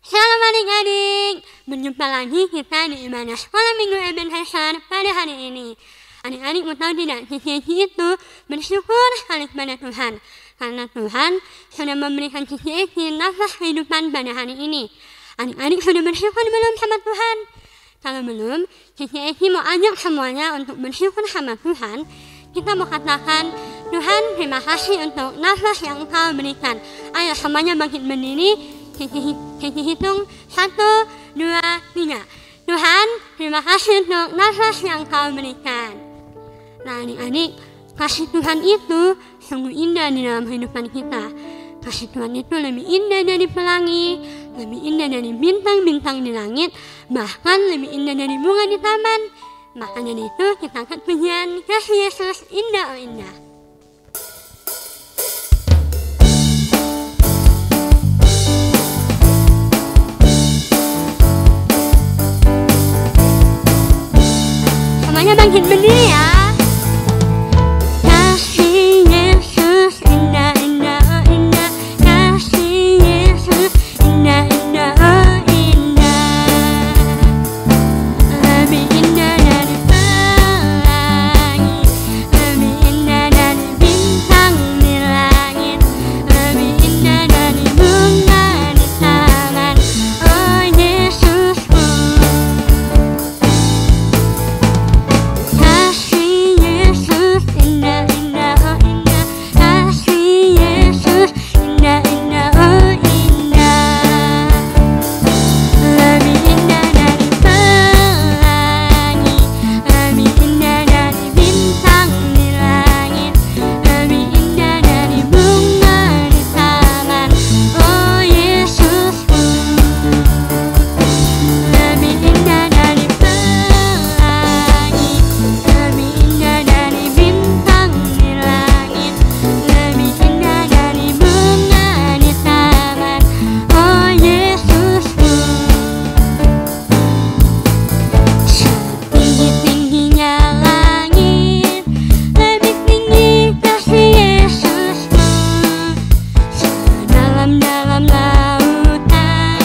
Shalom adik-adik, berjumpa lagi kita di ibadah sekolah minggu Ebenezer pada hari ini. Adik-adik mau tahu tidak, Cici itu bersyukur sekali kepada Tuhan karena Tuhan sudah memberikan Cici nafas kehidupan pada hari ini. Adik-adik sudah bersyukur belum sama Tuhan? Kalau belum, Cici mau ajak semuanya untuk bersyukur sama Tuhan. Kita mau katakan, Tuhan terima kasih untuk nafas yang Engkau berikan. Ayo semuanya bangkit berdiri. Cici hitung 1, 2, 3. Tuhan, terima kasih untuk nafas yang Kau berikan. Nah adik-adik, kasih Tuhan itu sungguh indah di dalam kehidupan kita. Kasih Tuhan itu lebih indah dari pelangi, lebih indah dari bintang-bintang di langit, bahkan lebih indah dari bunga di taman. Makanya itu kita angkat pujian, kasih Yesus indah oh indah. Semuanya bangkit berdiri ya. Kasih Yesus indah indah oh indah. Kasih Yesus indah indah oh indah. Lebih indah dari pelangi, lebih indah dari bintang di langit, lebih indah dari bunga di taman. Oh Yesusku. Kasih Yesus indah indah oh indah. Kasih Yesus indah indah oh indah. Lebih indah dari pelangi, lebih indah dari bintang di langit, lebih indah dari bunga di taman. Oh Yesusku. Lebih indah dari pelangi, lebih indah dari bintang di langit, lebih indah dari bunga di taman. Oh Yesusku. Setinggi-tingginya langit, lebih tinggi kasih Yesusku. Sedalam-dalam lautan,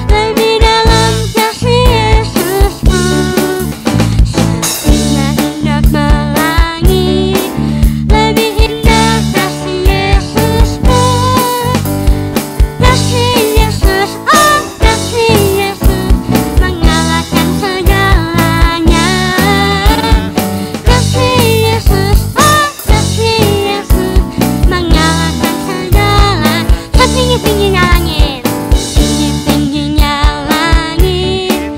lebih dalam kasih Yesusku. Seindah-indah pelangi, lebih indah kasih Yesusku. Kasih Yesus, oh kasih Yesus, mengalahkan segalanya. Kasih Yesus, oh kasih Yesus, mengalahkan segala. Setinggi-tingginya langit, tinggi-tingginya langit,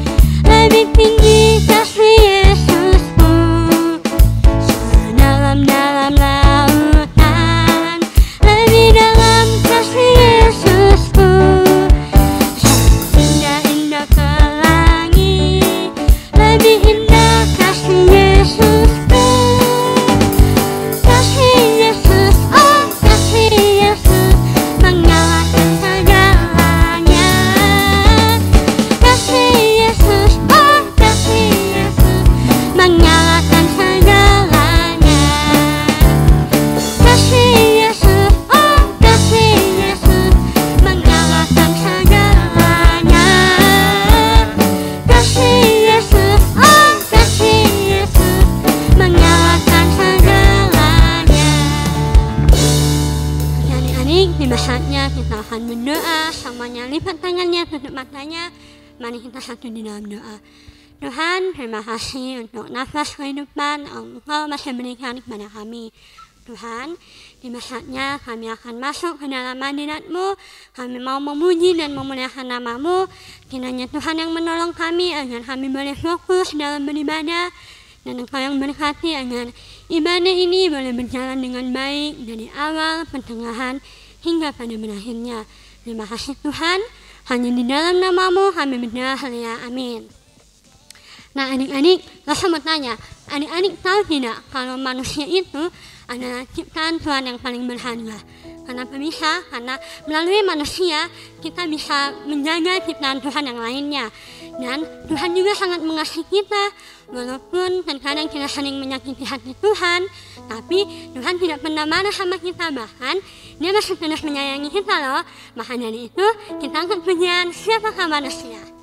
lebih tinggi kasih Yesusku. Sedalam-dalam lautan, lebih dalam kasih Yesusku. Seindah-indah pelangi, lebih indah kasih Yesusku. Kasih Yesus, oh kasih Yesus, mengalahkan segalanya. Kasih Yesus, oh kasih Yesus, mengalahkan segalanya. Kasih Yesus, oh kasih Yesus, mengalahkan segalanya. Kasih Yesus, oh kasih Yesus, mengalahkan segalanya. Oke adik-adik, tiba saatnya kita akan berdoa. Semuanya lipat tangannya, tutup matanya. Mari kita satu di dalam doa. Tuhan, terima kasih untuk nafas kehidupan yang Engkau masih berikan kepada kami. Tuhan, tiba saatnya kami akan masuk ke dalam hadirat-Mu. Kami mau memuji dan memuliakan nama-Mu. Kiranya Tuhan yang menolong kami agar kami boleh fokus dalam beribadah. Dan Engkau yang berkati agar ibadah ini boleh berjalan dengan baik dari awal, pertengahan, hingga pada berakhirnya. Terima kasih Tuhan, hanya di dalam nama-Mu kami berdoa, haleluya, amin. Nah adik-adik, saya mau tanya, adik-adik tahu tidak kalau manusia itu adalah ciptaan Tuhan yang paling berharga? Kenapa bisa? Karena melalui manusia kita bisa menjaga ciptaan Tuhan yang lainnya. Dan Tuhan juga sangat mengasihi kita. Walaupun terkadang kita sering menyakiti hati Tuhan, tapi Tuhan tidak pernah marah sama kita. Bahkan Dia masih terus menyayangi kita loh. Maka dari itu kita angkat pujian Siapakah Manusia.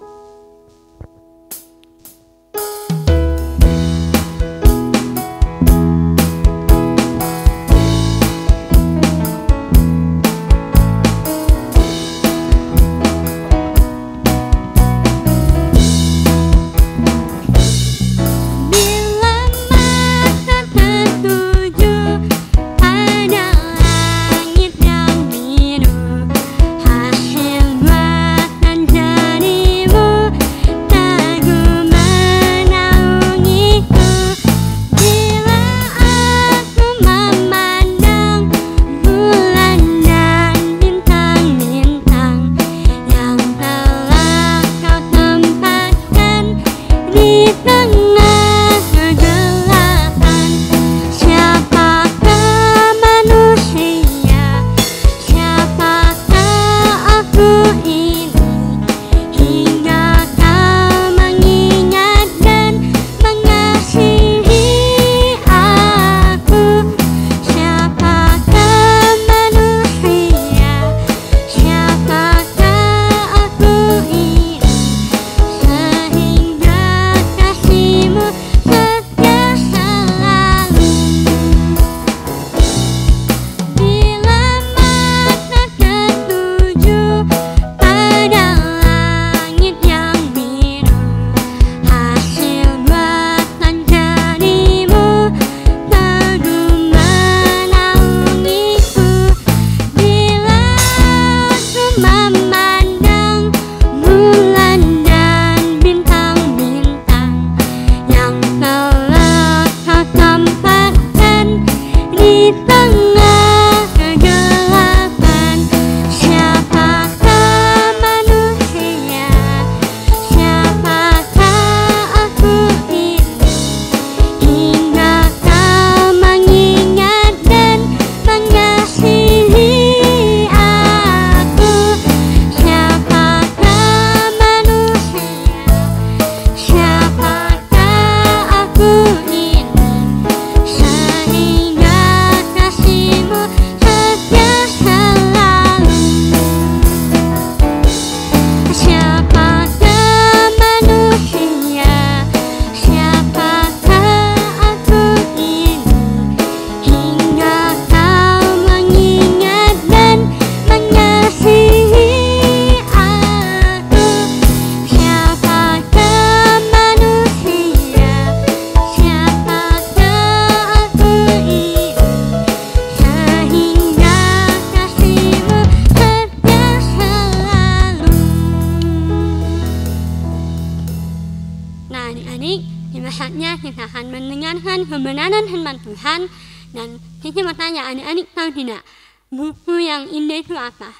saatnya kita akan mendengarkan kebenaran firman Tuhan. Dan kita mau tanya, adik-adik tahu tidak buku yang indah itu apa?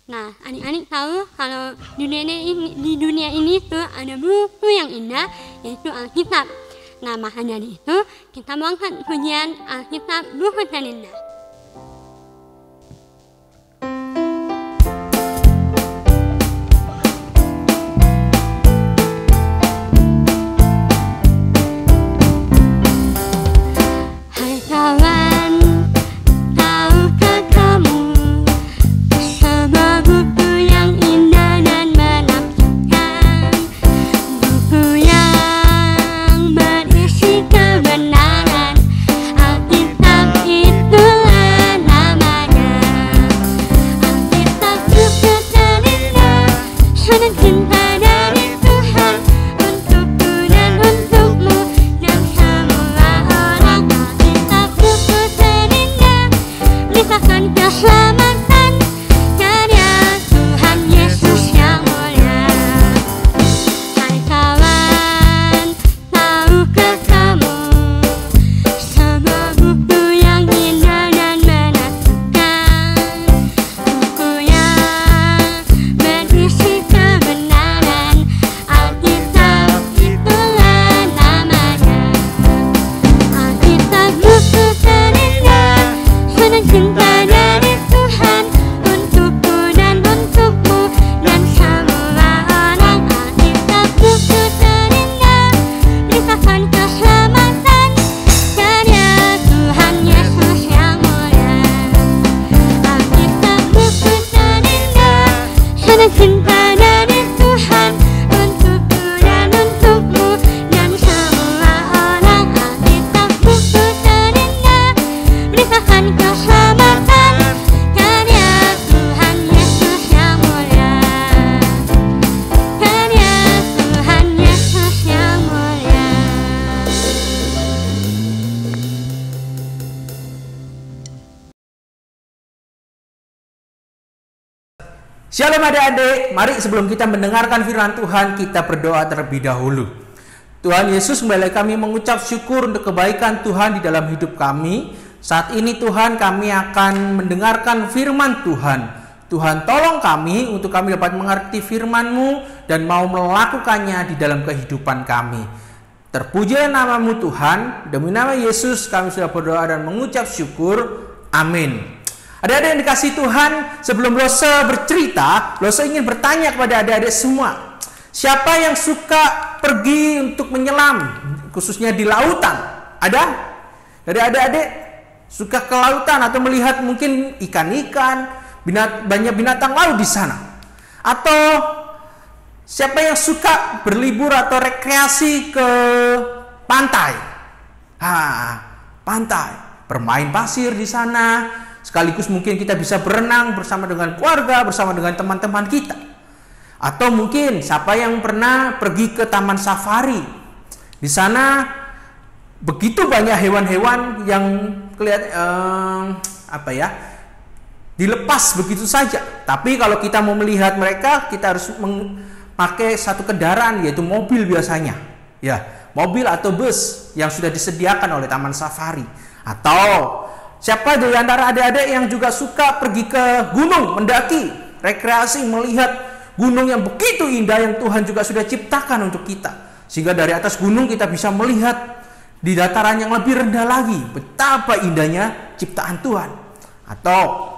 Nah, adik-adik tahu kalau di dunia ini tuh ada buku yang indah, yaitu Alkitab. Nah, maka dari itu kita mau angkat pujian Alkitab buku terindah. Shalom adik-adik, mari sebelum kita mendengarkan firman Tuhan, kita berdoa terlebih dahulu. Tuhan Yesus, kembali kami mengucap syukur untuk kebaikan Tuhan di dalam hidup kami. Saat ini Tuhan, kami akan mendengarkan firman Tuhan. Tuhan, tolong kami untuk kami dapat mengerti firman-Mu dan mau melakukannya di dalam kehidupan kami. Terpujilah nama-Mu Tuhan, demi nama Yesus kami sudah berdoa dan mengucap syukur. Amin. Adik-adik yang dikasihi Tuhan, sebelum Lose bercerita, Lose ingin bertanya kepada adik-adik semua. Siapa yang suka pergi untuk menyelam, khususnya di lautan? Ada? Dari adik-adik suka ke lautan atau melihat mungkin ikan-ikan, banyak binatang laut di sana? Atau siapa yang suka berlibur atau rekreasi ke pantai? Pantai, bermain pasir di sana. Sekaligus mungkin kita bisa berenang bersama dengan keluarga, bersama dengan teman-teman kita. Atau mungkin siapa yang pernah pergi ke taman safari. Di sana begitu banyak hewan-hewan yang dilepas begitu saja. Tapi kalau kita mau melihat mereka, kita harus memakai satu kendaraan, yaitu mobil biasanya. Ya, mobil atau bus yang sudah disediakan oleh taman safari. Atau siapa dari antara adik-adik yang juga suka pergi ke gunung, mendaki, rekreasi, melihat gunung yang begitu indah yang Tuhan juga sudah ciptakan untuk kita. Sehingga dari atas gunung kita bisa melihat di dataran yang lebih rendah lagi betapa indahnya ciptaan Tuhan. Atau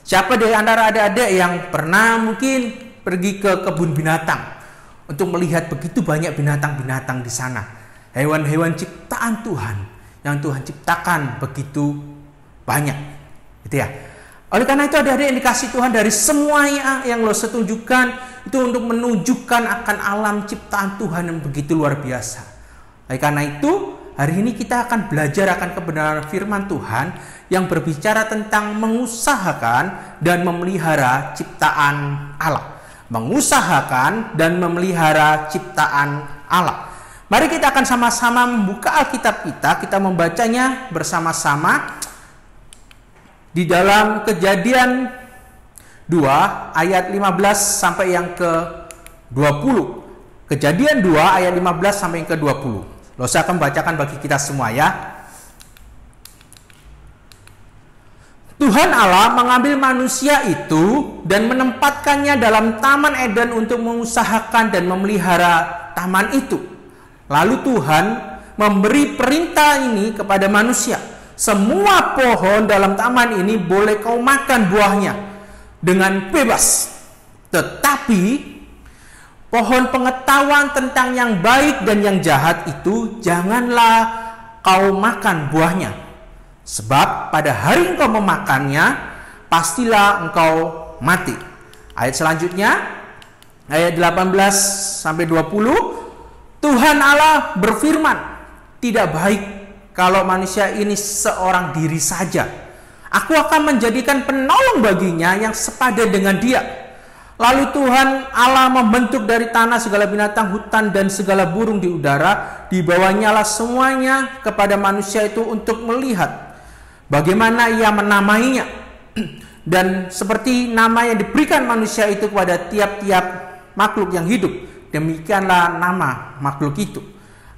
siapa dari antara adik-adik yang pernah mungkin pergi ke kebun binatang untuk melihat begitu banyak binatang-binatang di sana. Hewan-hewan ciptaan Tuhan yang Tuhan ciptakan begitu banyak, gitu ya. Oleh karena itu adik-adik yang dikasih Tuhan, dari semuanya yang Lose tunjukkan itu untuk menunjukkan akan alam ciptaan Tuhan yang begitu luar biasa. Oleh karena itu hari ini kita akan belajar akan kebenaran firman Tuhan yang berbicara tentang mengusahakan dan memelihara ciptaan Allah. Mengusahakan dan memelihara ciptaan Allah. Mari kita akan sama-sama membuka Alkitab kita membacanya bersama-sama di dalam Kejadian 2 ayat 15 sampai yang ke-20. Kejadian 2 ayat 15 sampai yang ke-20. Lose akan bacakan bagi kita semua ya. Tuhan Allah mengambil manusia itu dan menempatkannya dalam Taman Eden untuk mengusahakan dan memelihara taman itu. Lalu Tuhan memberi perintah ini kepada manusia. Semua pohon dalam taman ini boleh kau makan buahnya dengan bebas. Tetapi pohon pengetahuan tentang yang baik dan yang jahat itu janganlah kau makan buahnya. Sebab pada hari engkau memakannya, pastilah engkau mati. Ayat selanjutnya, ayat 18 sampai 20. Tuhan Allah berfirman, tidak baik kalau manusia ini seorang diri saja. Aku akan menjadikan penolong baginya yang sepadan dengan dia. Lalu Tuhan Allah membentuk dari tanah segala binatang hutan dan segala burung di udara. Dibawanyalah semuanya kepada manusia itu untuk melihat bagaimana ia menamainya. Dan seperti nama yang diberikan manusia itu kepada tiap-tiap makhluk yang hidup, demikianlah nama makhluk itu.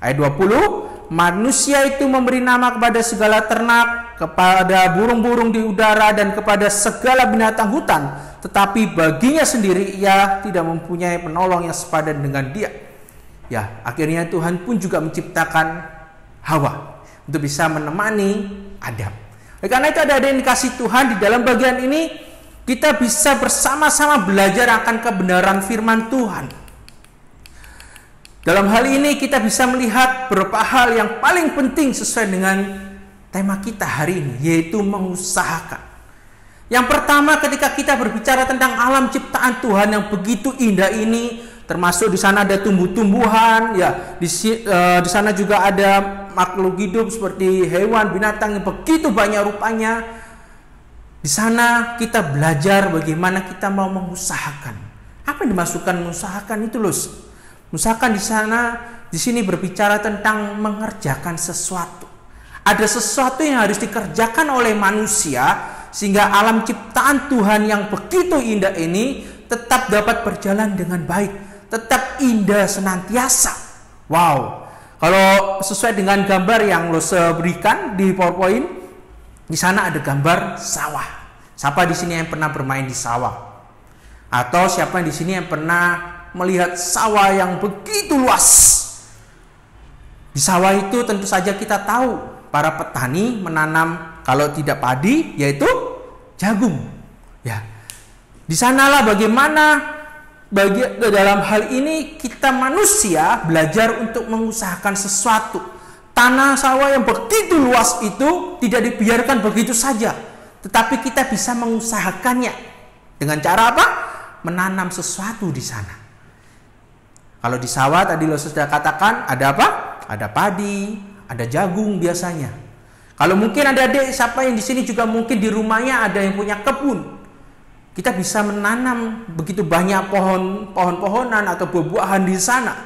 Ayat 20. Manusia itu memberi nama kepada segala ternak, kepada burung-burung di udara, dan kepada segala binatang hutan. Tetapi baginya sendiri ia tidak mempunyai penolong yang sepadan dengan dia. Ya, akhirnya Tuhan pun juga menciptakan Hawa untuk bisa menemani Adam. Karena itu ada yang dikasih Tuhan, di dalam bagian ini kita bisa bersama-sama belajar akan kebenaran firman Tuhan. Dalam hal ini kita bisa melihat beberapa hal yang paling penting sesuai dengan tema kita hari ini, yaitu mengusahakan. Yang pertama, ketika kita berbicara tentang alam ciptaan Tuhan yang begitu indah ini, termasuk di sana ada tumbuh-tumbuhan, ya, di sana juga ada makhluk hidup seperti hewan, binatang yang begitu banyak rupanya. Di sana kita belajar bagaimana kita mau mengusahakan. Apa yang dimasukkan mengusahakan itu, Lus? Usahakan di sini berbicara tentang mengerjakan sesuatu. Ada sesuatu yang harus dikerjakan oleh manusia sehingga alam ciptaan Tuhan yang begitu indah ini tetap dapat berjalan dengan baik, tetap indah senantiasa. Wow, kalau sesuai dengan gambar yang lo berikan di PowerPoint, di sana ada gambar sawah. Siapa di sini yang pernah bermain di sawah? Atau siapa di sini yang pernah melihat sawah yang begitu luas? Di sawah itu tentu saja kita tahu para petani menanam kalau tidak padi yaitu jagung. Ya, di sanalah bagaimana dalam hal ini kita manusia belajar untuk mengusahakan sesuatu. Tanah sawah yang begitu luas itu tidak dibiarkan begitu saja, tetapi kita bisa mengusahakannya dengan cara apa? Menanam sesuatu di sana. Kalau di sawah tadi lo sudah katakan ada apa? Ada padi, ada jagung biasanya. Kalau mungkin ada adik siapa yang di sini juga mungkin di rumahnya ada yang punya kebun. Kita bisa menanam begitu banyak pohon-pohonan atau buah-buahan di sana.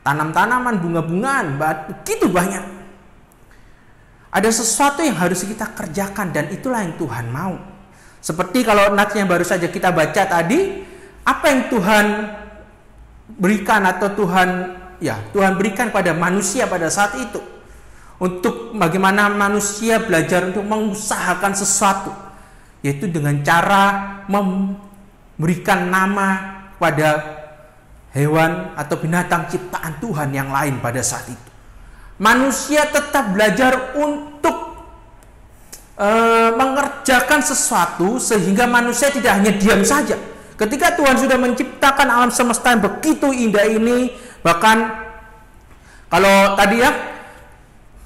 Tanam-tanaman, bunga-bungaan, begitu banyak. Ada sesuatu yang harus kita kerjakan dan itulah yang Tuhan mau. Seperti kalau nats yang baru saja kita baca tadi, apa yang Tuhan berikan atau Tuhan berikan pada manusia pada saat itu, untuk bagaimana manusia belajar untuk mengusahakan sesuatu, yaitu dengan cara memberikan nama pada hewan atau binatang ciptaan Tuhan yang lain pada saat itu. Manusia tetap belajar untuk mengerjakan sesuatu sehingga manusia tidak hanya diam saja. Ketika Tuhan sudah menciptakan alam semesta yang begitu indah ini, bahkan kalau tadi ya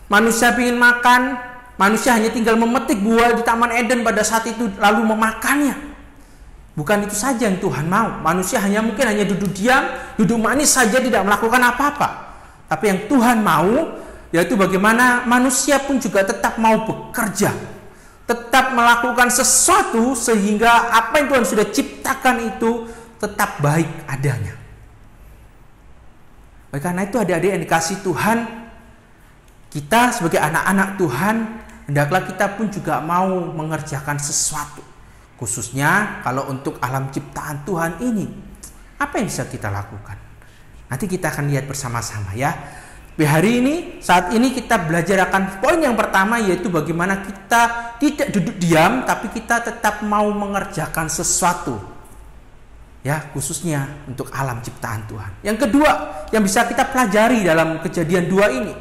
manusia ingin makan, manusia hanya tinggal memetik buah di Taman Eden pada saat itu lalu memakannya. Bukan itu saja yang Tuhan mau. Manusia mungkin hanya duduk diam, duduk manis saja, tidak melakukan apa-apa. Tapi yang Tuhan mau yaitu bagaimana manusia pun juga tetap mau bekerja, tetap melakukan sesuatu sehingga apa yang Tuhan sudah ciptakan itu tetap baik adanya. Oleh karena itu adik-adik yang dikasih Tuhan, kita sebagai anak-anak Tuhan, hendaklah kita pun juga mau mengerjakan sesuatu. Khususnya kalau untuk alam ciptaan Tuhan ini, apa yang bisa kita lakukan? Nanti kita akan lihat bersama-sama ya. Hari ini, saat ini kita belajar akan poin yang pertama, yaitu bagaimana kita tidak duduk diam, tapi kita tetap mau mengerjakan sesuatu. Ya, khususnya untuk alam ciptaan Tuhan. Yang kedua, yang bisa kita pelajari dalam Kejadian 2 ini,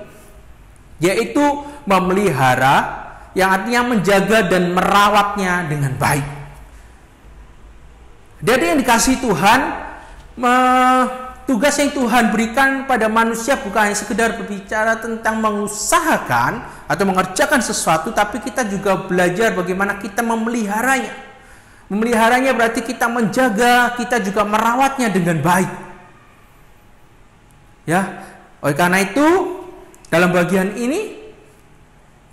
yaitu memelihara, yang artinya menjaga dan merawatnya dengan baik. Jadi yang dikasih Tuhan, tugas yang Tuhan berikan pada manusia bukan hanya sekedar berbicara tentang mengusahakan atau mengerjakan sesuatu, tapi kita juga belajar bagaimana kita memeliharanya. Memeliharanya berarti kita menjaga, kita juga merawatnya dengan baik. Ya, oleh karena itu dalam bagian ini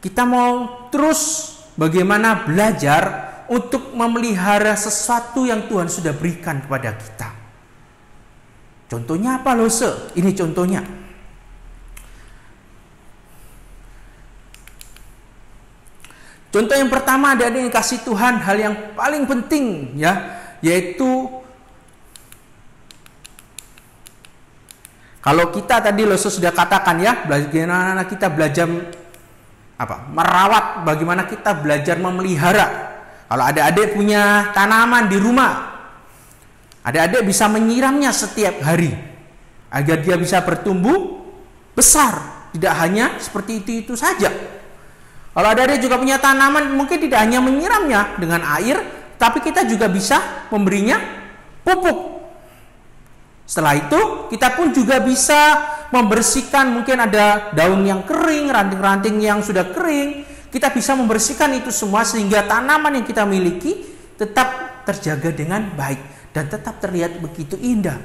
kita mau terus bagaimana belajar untuk memelihara sesuatu yang Tuhan sudah berikan kepada kita. Contohnya apa Lose? Ini contohnya. Contoh yang pertama ada yang kasih Tuhan, hal yang paling penting ya, yaitu kalau kita tadi Lose sudah katakan ya, bagaimana kita belajar merawat, bagaimana kita belajar memelihara. Kalau adik-adik punya tanaman di rumah, adik-adik bisa menyiramnya setiap hari agar dia bisa bertumbuh besar, tidak hanya seperti itu saja. Kalau adik-adik juga punya tanaman, mungkin tidak hanya menyiramnya dengan air, tapi kita juga bisa memberinya pupuk. Setelah itu kita pun juga bisa membersihkan, mungkin ada daun yang kering, ranting-ranting yang sudah kering, kita bisa membersihkan itu semua sehingga tanaman yang kita miliki tetap terjaga dengan baik dan tetap terlihat begitu indah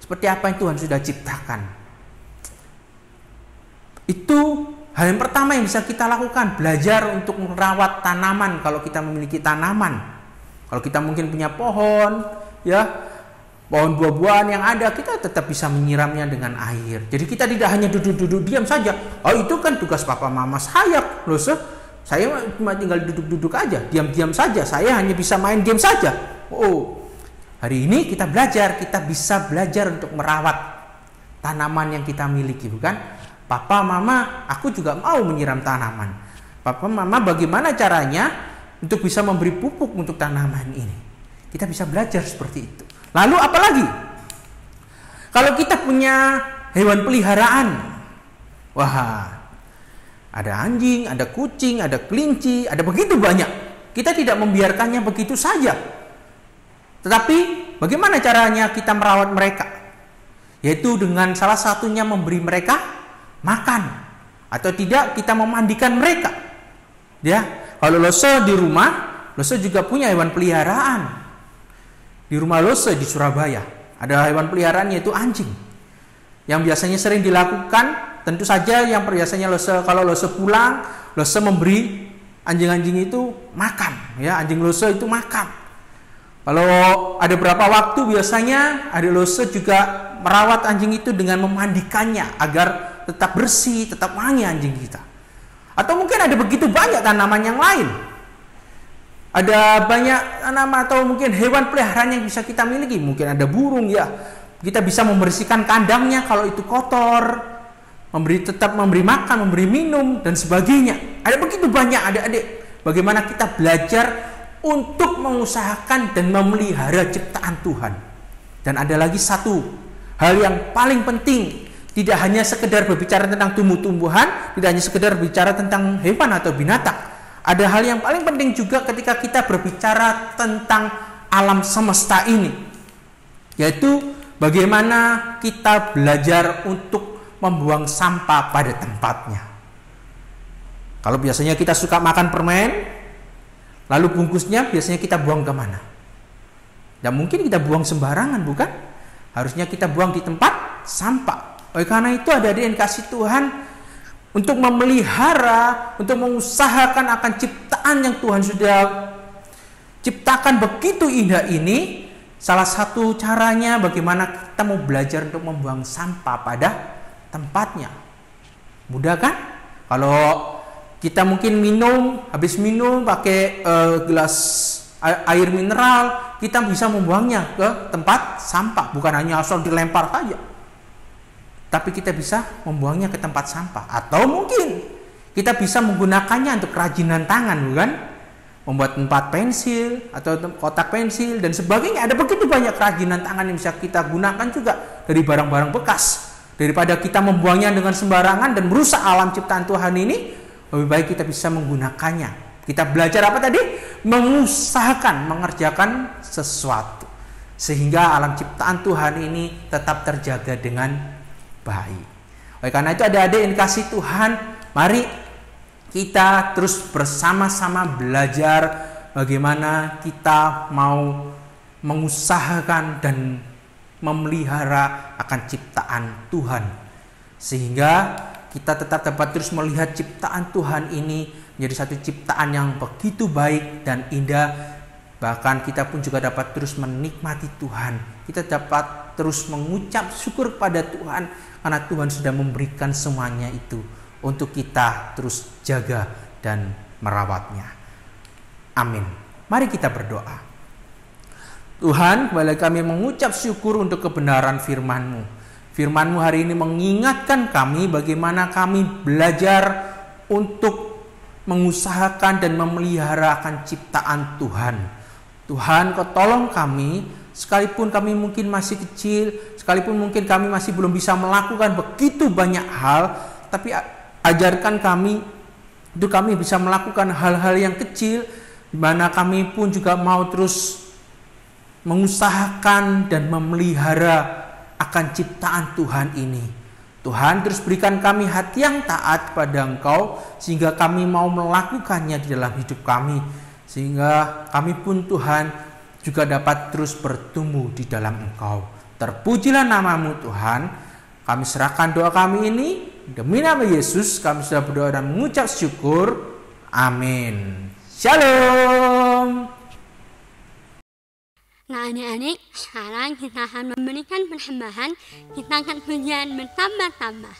seperti apa yang Tuhan sudah ciptakan. Itu hal yang pertama yang bisa kita lakukan, belajar untuk merawat tanaman kalau kita memiliki tanaman. Kalau kita mungkin punya pohon, ya, pohon buah-buahan yang ada, kita tetap bisa menyiramnya dengan air. Jadi kita tidak hanya duduk-duduk diam saja. Oh, itu kan tugas papa mama saya, loh, saya cuma tinggal duduk-duduk aja, diam-diam saja. Saya hanya bisa main game saja. Oh, Hari ini kita bisa belajar untuk merawat tanaman yang kita miliki, bukan? Papa, Mama, aku juga mau menyiram tanaman. Papa, Mama, bagaimana caranya untuk bisa memberi pupuk untuk tanaman ini? Kita bisa belajar seperti itu. Lalu apa lagi? Kalau kita punya hewan peliharaan, wah, ada anjing, ada kucing, ada kelinci, ada begitu banyak. Kita tidak membiarkannya begitu saja. Tetapi bagaimana caranya kita merawat mereka? Yaitu dengan salah satunya memberi mereka makan, atau tidak kita memandikan mereka. Ya, kalau Lose di rumah, Lose juga punya hewan peliharaan. Di rumah Lose di Surabaya ada hewan peliharaan yaitu anjing. Yang biasanya sering dilakukan, tentu saja yang biasanya kalau Lose pulang, Lose memberi anjing-anjing itu makan. Ya, anjing Lose itu makan. Kalau ada berapa waktu biasanya adik Lose juga merawat anjing itu dengan memandikannya agar tetap bersih, tetap wangi anjing kita. Atau mungkin ada begitu banyak tanaman yang lain. Ada banyak tanaman atau mungkin hewan peliharaan yang bisa kita miliki. Mungkin ada burung, ya. Kita bisa membersihkan kandangnya kalau itu kotor, tetap memberi makan, memberi minum, dan sebagainya. Ada begitu banyak adik-adik. Bagaimana kita belajar untuk mengusahakan dan memelihara ciptaan Tuhan. Dan ada lagi satu hal yang paling penting. Tidak hanya sekedar berbicara tentang tumbuh-tumbuhan, tidak hanya sekedar berbicara tentang hewan atau binatang. Ada hal yang paling penting juga ketika kita berbicara tentang alam semesta ini, yaitu bagaimana kita belajar untuk membuang sampah pada tempatnya. Kalau biasanya kita suka makan permen, lalu bungkusnya biasanya kita buang kemana? Dan mungkin kita buang sembarangan, bukan? Harusnya kita buang di tempat sampah. Oleh karena itu ada yang kasih Tuhan untuk memelihara, untuk mengusahakan akan ciptaan yang Tuhan sudah ciptakan begitu indah ini. Salah satu caranya bagaimana kita mau belajar untuk membuang sampah pada tempatnya. Mudah kan? Kalau kita mungkin habis minum pakai gelas air mineral, kita bisa membuangnya ke tempat sampah, bukan hanya asal dilempar saja. Tapi kita bisa membuangnya ke tempat sampah. Atau mungkin kita bisa menggunakannya untuk kerajinan tangan, bukan? Membuat tempat pensil atau kotak pensil dan sebagainya. Ada begitu banyak kerajinan tangan yang bisa kita gunakan juga dari barang-barang bekas. Daripada kita membuangnya dengan sembarangan dan merusak alam ciptaan Tuhan ini, lebih baik kita bisa menggunakannya. Kita belajar apa tadi? Mengusahakan, mengerjakan sesuatu. Sehingga alam ciptaan Tuhan ini tetap terjaga dengan baik. Oleh karena itu adik-adik yang kasih Tuhan, mari kita terus bersama-sama belajar bagaimana kita mau mengusahakan dan memelihara akan ciptaan Tuhan. Sehingga kita tetap dapat terus melihat ciptaan Tuhan ini menjadi satu ciptaan yang begitu baik dan indah. Bahkan kita pun juga dapat terus menikmati Tuhan. Kita dapat terus mengucap syukur kepada Tuhan karena Tuhan sudah memberikan semuanya itu untuk kita terus jaga dan merawatnya. Amin. Mari kita berdoa. Tuhan, kembali kami mengucap syukur untuk kebenaran firman-Mu. Firman-Mu hari ini mengingatkan kami bagaimana kami belajar untuk mengusahakan dan memelihara akan ciptaan Tuhan. Tuhan, Kau tolong kami, sekalipun kami mungkin masih kecil, sekalipun mungkin kami masih belum bisa melakukan begitu banyak hal, tapi ajarkan kami untuk kami bisa melakukan hal-hal yang kecil, di mana kami pun juga mau terus mengusahakan dan memelihara akan ciptaan Tuhan ini. Tuhan, terus berikan kami hati yang taat kepada Engkau, sehingga kami mau melakukannya di dalam hidup kami, sehingga kami pun Tuhan juga dapat terus bertumbuh di dalam Engkau. Terpujilah nama-Mu Tuhan. Kami serahkan doa kami ini demi nama Yesus. Kami sudah berdoa dan mengucap syukur. Amin. Shalom. Nah adik-adik, sekarang kita akan memberikan persembahan. Kita akan pujian bertambah-tambah.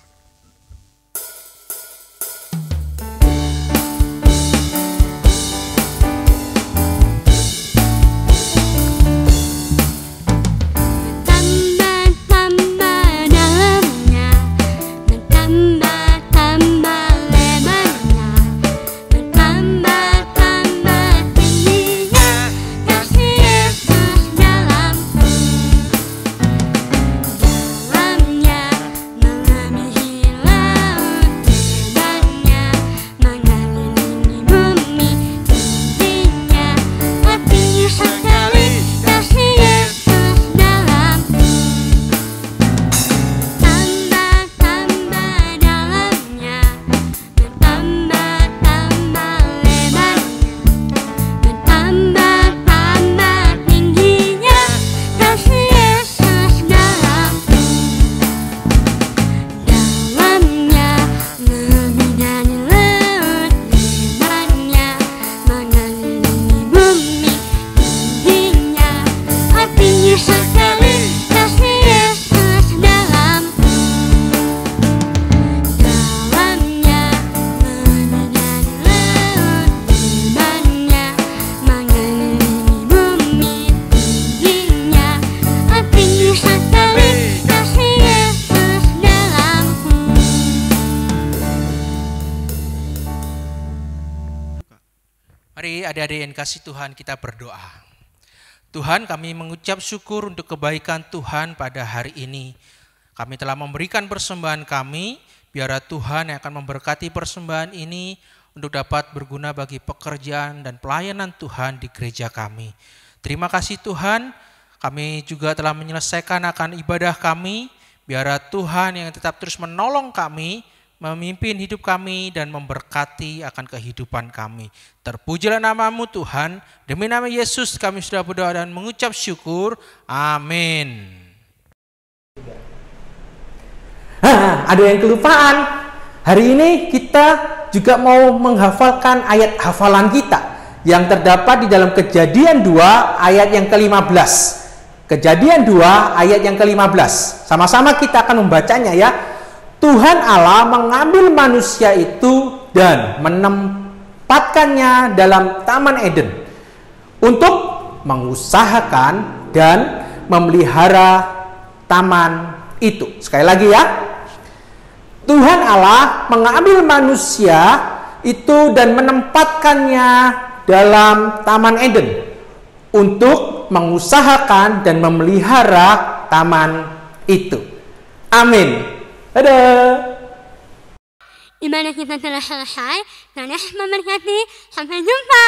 Mari adik-adik yang kasih Tuhan, kita berdoa. Tuhan, kami mengucap syukur untuk kebaikan Tuhan pada hari ini. Kami telah memberikan persembahan kami, biarlah Tuhan yang akan memberkati persembahan ini untuk dapat berguna bagi pekerjaan dan pelayanan Tuhan di gereja kami. Terima kasih Tuhan, kami juga telah menyelesaikan akan ibadah kami, biarlah Tuhan yang tetap terus menolong kami, memimpin hidup kami dan memberkati akan kehidupan kami. Terpujilah nama-Mu Tuhan, demi nama Yesus kami sudah berdoa dan mengucap syukur. Amin. Ada yang kelupaan. Hari ini kita juga mau menghafalkan ayat hafalan kita yang terdapat di dalam Kejadian 2 ayat yang ke-15. Kejadian 2 ayat yang ke-15. Sama-sama kita akan membacanya ya. Tuhan Allah mengambil manusia itu dan menempatkannya dalam Taman Eden untuk mengusahakan dan memelihara taman itu. Sekali lagi ya. Tuhan Allah mengambil manusia itu dan menempatkannya dalam Taman Eden untuk mengusahakan dan memelihara taman itu. Amin. Dadah. Ibadah kita telah selesai. Tuhan Yesus memberkati. Sampai jumpa.